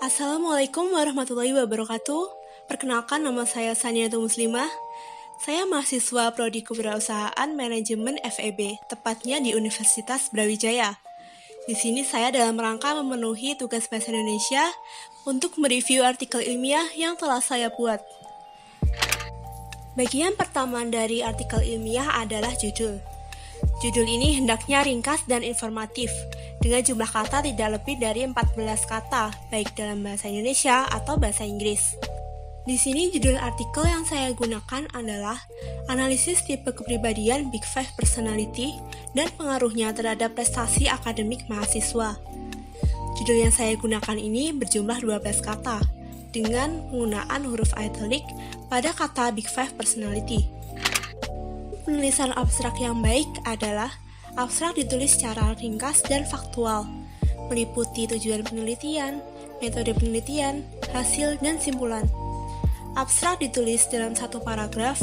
Assalamualaikum warahmatullahi wabarakatuh. Perkenalkan, nama saya Saniatul Muslimah. Saya mahasiswa Prodi Kewirausahaan Manajemen FEB, tepatnya di Universitas Brawijaya. Di sini saya dalam rangka memenuhi tugas Bahasa Indonesia untuk mereview artikel ilmiah yang telah saya buat. Bagian pertama dari artikel ilmiah adalah judul. Judul ini hendaknya ringkas dan informatif, dengan jumlah kata tidak lebih dari 14 kata, baik dalam bahasa Indonesia atau bahasa Inggris. Di sini judul artikel yang saya gunakan adalah Analisis Tipe Kepribadian Big Five Personality dan Pengaruhnya Terhadap Prestasi Akademik Mahasiswa. Judul yang saya gunakan ini berjumlah 12 kata, dengan penggunaan huruf italic pada kata Big Five Personality. Penulisan abstrak yang baik adalah abstrak ditulis secara ringkas dan faktual, meliputi tujuan penelitian, metode penelitian, hasil, dan simpulan. Abstrak ditulis dalam satu paragraf,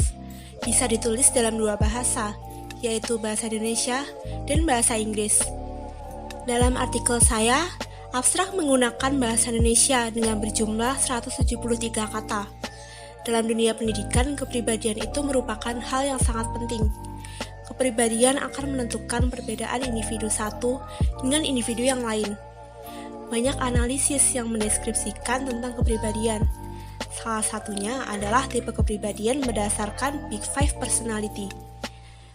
bisa ditulis dalam dua bahasa, yaitu bahasa Indonesia dan bahasa Inggris. Dalam artikel saya, abstrak menggunakan bahasa Indonesia dengan berjumlah 173 kata. Dalam dunia pendidikan, kepribadian itu merupakan hal yang sangat penting. Kepribadian akan menentukan perbedaan individu satu dengan individu yang lain. Banyak analisis yang mendeskripsikan tentang kepribadian. Salah satunya adalah tipe kepribadian berdasarkan Big Five Personality.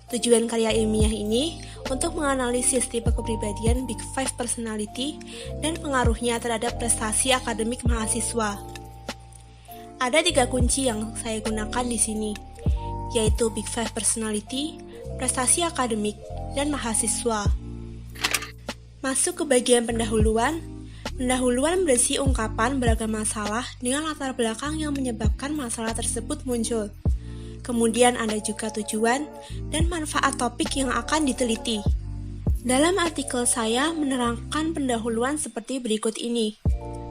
Tujuan karya ilmiah ini untuk menganalisis tipe kepribadian Big Five Personality dan pengaruhnya terhadap prestasi akademik mahasiswa. Ada 3 kunci yang saya gunakan di sini, yaitu Big Five Personality, prestasi akademik, dan mahasiswa. Masuk ke bagian pendahuluan. Pendahuluan berisi ungkapan beragam masalah dengan latar belakang yang menyebabkan masalah tersebut muncul. Kemudian ada juga tujuan dan manfaat topik yang akan diteliti. Dalam artikel saya menerangkan pendahuluan seperti berikut ini.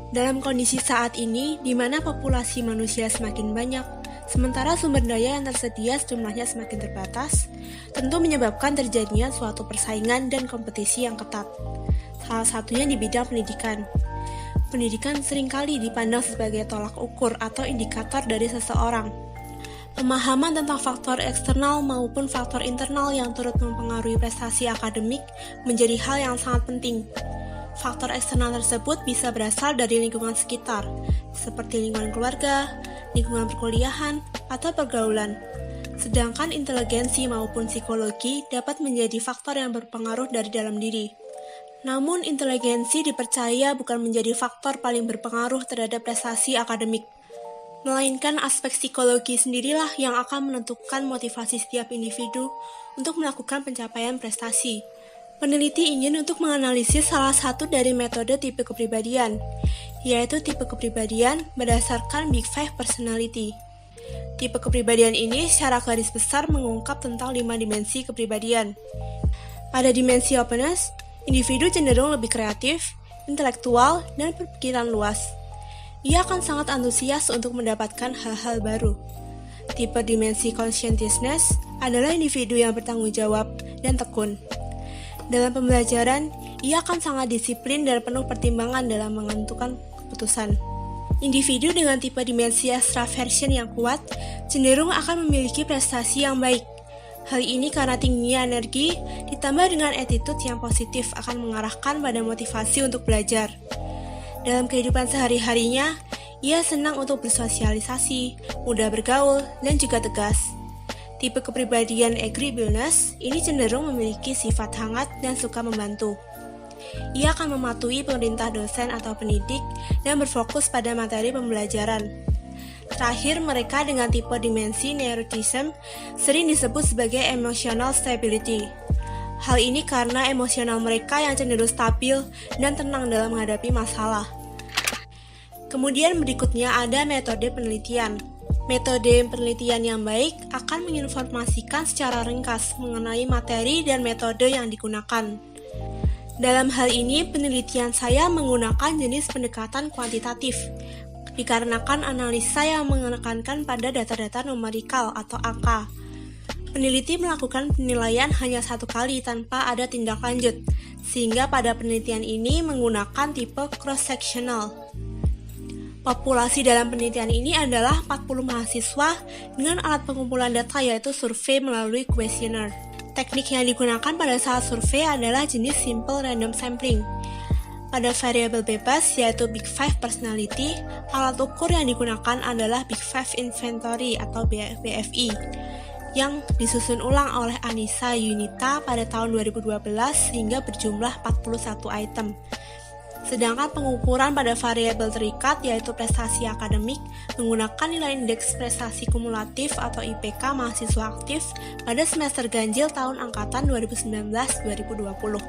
Dalam kondisi saat ini, di mana populasi manusia semakin banyak, sementara sumber daya yang tersedia jumlahnya semakin terbatas, tentu menyebabkan terjadinya suatu persaingan dan kompetisi yang ketat. Salah satunya di bidang pendidikan. Pendidikan seringkali dipandang sebagai tolak ukur atau indikator dari seseorang. Pemahaman tentang faktor eksternal maupun faktor internal yang turut mempengaruhi prestasi akademik menjadi hal yang sangat penting. Faktor eksternal tersebut bisa berasal dari lingkungan sekitar, seperti lingkungan keluarga, lingkungan perkuliahan, atau pergaulan. Sedangkan inteligensi maupun psikologi dapat menjadi faktor yang berpengaruh dari dalam diri. Namun, inteligensi dipercaya bukan menjadi faktor paling berpengaruh terhadap prestasi akademik, melainkan aspek psikologi sendirilah yang akan menentukan motivasi setiap individu untuk melakukan pencapaian prestasi. Peneliti ingin untuk menganalisis salah satu dari metode tipe kepribadian, yaitu tipe kepribadian berdasarkan Big Five Personality. Tipe kepribadian ini secara garis besar mengungkap tentang 5 dimensi kepribadian. Pada dimensi openness, individu cenderung lebih kreatif, intelektual, dan berpikiran luas. Ia akan sangat antusias untuk mendapatkan hal-hal baru. Tipe dimensi conscientiousness adalah individu yang bertanggung jawab dan tekun. Dalam pembelajaran, ia akan sangat disiplin dan penuh pertimbangan dalam menentukan keputusan. Individu dengan tipe dimensi extraversion yang kuat cenderung akan memiliki prestasi yang baik. Hal ini karena tingginya energi ditambah dengan attitude yang positif akan mengarahkan pada motivasi untuk belajar. Dalam kehidupan sehari-harinya, ia senang untuk bersosialisasi, mudah bergaul, dan juga tegas. Tipe kepribadian agreeableness ini cenderung memiliki sifat hangat dan suka membantu. Ia akan mematuhi perintah dosen atau pendidik dan berfokus pada materi pembelajaran. Terakhir, mereka dengan tipe dimensi neuroticism sering disebut sebagai emotional stability. Hal ini karena emosional mereka yang cenderung stabil dan tenang dalam menghadapi masalah. Kemudian berikutnya ada metode penelitian. Metode penelitian yang baik akan menginformasikan secara ringkas mengenai materi dan metode yang digunakan. Dalam hal ini, penelitian saya menggunakan jenis pendekatan kuantitatif, dikarenakan analisa yang menekankan pada data-data numerikal atau angka. Peneliti melakukan penilaian hanya satu kali tanpa ada tindak lanjut, sehingga pada penelitian ini menggunakan tipe cross-sectional. Populasi dalam penelitian ini adalah 40 mahasiswa dengan alat pengumpulan data yaitu survei melalui kuesioner. Teknik yang digunakan pada saat survei adalah jenis simple random sampling. Pada variabel bebas yaitu Big Five Personality, alat ukur yang digunakan adalah Big Five Inventory atau BFI yang disusun ulang oleh Anissa Yunita pada tahun 2012 hingga berjumlah 41 item. Sedangkan pengukuran pada variabel terikat yaitu prestasi akademik menggunakan nilai indeks prestasi kumulatif atau IPK mahasiswa aktif pada semester ganjil tahun angkatan 2019-2020.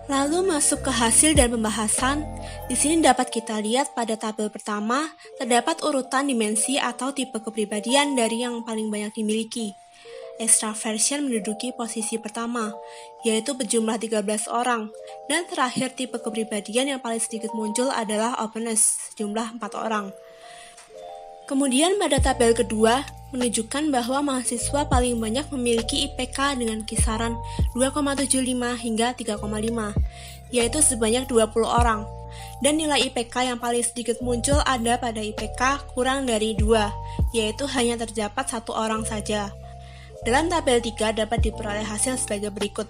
Lalu masuk ke hasil dan pembahasan. Di sini dapat kita lihat pada tabel pertama terdapat urutan dimensi atau tipe kepribadian dari yang paling banyak dimiliki. Extraversion menduduki posisi pertama, yaitu berjumlah 13 orang, dan terakhir tipe kepribadian yang paling sedikit muncul adalah openness, jumlah 4 orang. Kemudian pada tabel kedua, menunjukkan bahwa mahasiswa paling banyak memiliki IPK dengan kisaran 2,75 hingga 3,5, yaitu sebanyak 20 orang. Dan nilai IPK yang paling sedikit muncul ada pada IPK kurang dari 2, yaitu hanya terdapat 1 orang saja. Dalam tabel 3 dapat diperoleh hasil sebagai berikut.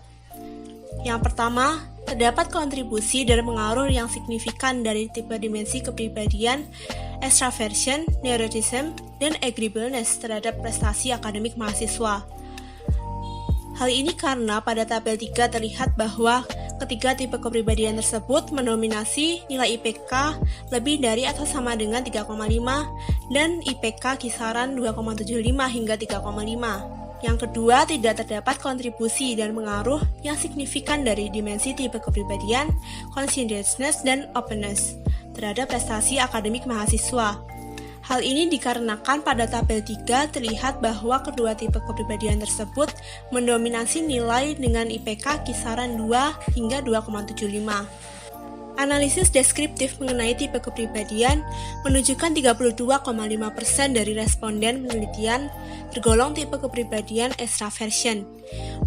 Yang pertama, terdapat kontribusi dan pengaruh yang signifikan dari tipe dimensi kepribadian, extraversion, neuroticism, dan agreeableness terhadap prestasi akademik mahasiswa. Hal ini karena pada tabel 3 terlihat bahwa ketiga tipe kepribadian tersebut mendominasi nilai IPK lebih dari atau sama dengan 3,5 dan IPK kisaran 2,75 hingga 3,5. Yang kedua, tidak terdapat kontribusi dan pengaruh yang signifikan dari dimensi tipe kepribadian, conscientiousness, dan openness terhadap prestasi akademik mahasiswa. Hal ini dikarenakan pada tabel 3 terlihat bahwa kedua tipe kepribadian tersebut mendominasi nilai dengan IPK kisaran 2 hingga 2,75. Analisis deskriptif mengenai tipe kepribadian menunjukkan 32,5% dari responden penelitian tergolong tipe kepribadian extraversion.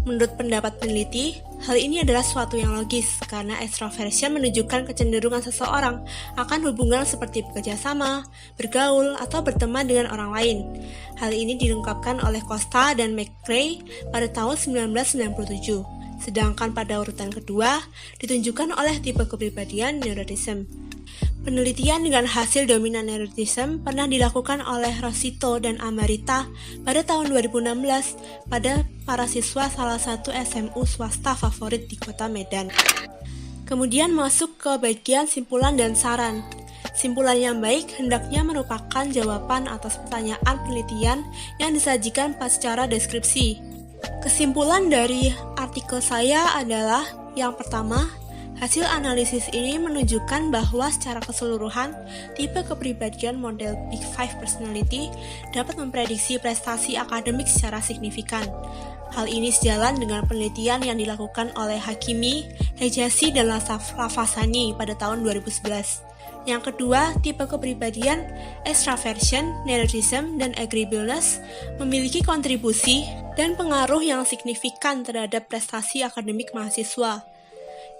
Menurut pendapat peneliti, hal ini adalah suatu yang logis karena extraversion menunjukkan kecenderungan seseorang akan hubungan seperti bekerja sama, bergaul, atau berteman dengan orang lain. Hal ini dilengkapkan oleh Costa dan McCrae pada tahun 1997. Sedangkan pada urutan kedua ditunjukkan oleh tipe kepribadian neuroticism. Penelitian dengan hasil dominan neuroticism pernah dilakukan oleh Rosito dan Amarita pada tahun 2016 pada para siswa salah satu SMU swasta favorit di kota Medan. Kemudian masuk ke bagian simpulan dan saran. Simpulan yang baik hendaknya merupakan jawaban atas pertanyaan penelitian yang disajikan secara deskripsi. Kesimpulan dari artikel saya adalah yang pertama, hasil analisis ini menunjukkan bahwa secara keseluruhan, tipe kepribadian model Big Five Personality dapat memprediksi prestasi akademik secara signifikan. Hal ini sejalan dengan penelitian yang dilakukan oleh Hakimi, Hejazi, dan Lafasani pada tahun 2011. Yang kedua, tipe kepribadian extraversion, neuroticism, dan agreeableness memiliki kontribusi dan pengaruh yang signifikan terhadap prestasi akademik mahasiswa.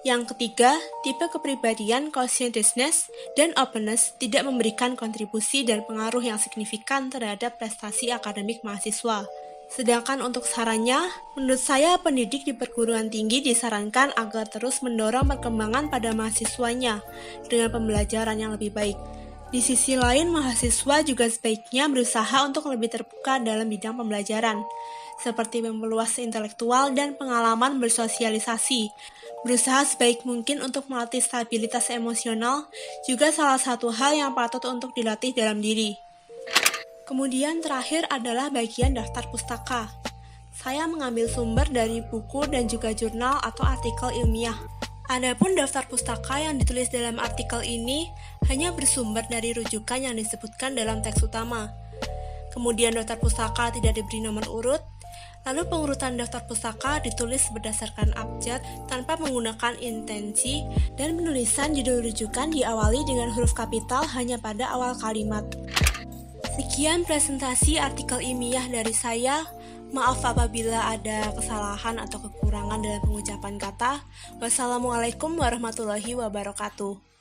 Yang ketiga, tipe kepribadian conscientiousness dan openness tidak memberikan kontribusi dan pengaruh yang signifikan terhadap prestasi akademik mahasiswa. Sedangkan untuk sarannya, menurut saya pendidik di perguruan tinggi disarankan agar terus mendorong perkembangan pada mahasiswanya dengan pembelajaran yang lebih baik. Di sisi lain, mahasiswa juga sebaiknya berusaha untuk lebih terbuka dalam bidang pembelajaran, seperti memperluas intelektual dan pengalaman bersosialisasi. Berusaha sebaik mungkin untuk melatih stabilitas emosional juga salah satu hal yang patut untuk dilatih dalam diri. Kemudian terakhir adalah bagian daftar pustaka. Saya mengambil sumber dari buku dan juga jurnal atau artikel ilmiah. Adapun daftar pustaka yang ditulis dalam artikel ini hanya bersumber dari rujukan yang disebutkan dalam teks utama. Kemudian daftar pustaka tidak diberi nomor urut. Lalu pengurutan daftar pustaka ditulis berdasarkan abjad tanpa menggunakan intensi, dan penulisan judul rujukan diawali dengan huruf kapital hanya pada awal kalimat. Sekian presentasi artikel ilmiah dari saya. Maaf apabila ada kesalahan atau kekurangan dalam pengucapan kata. Wassalamualaikum warahmatullahi wabarakatuh.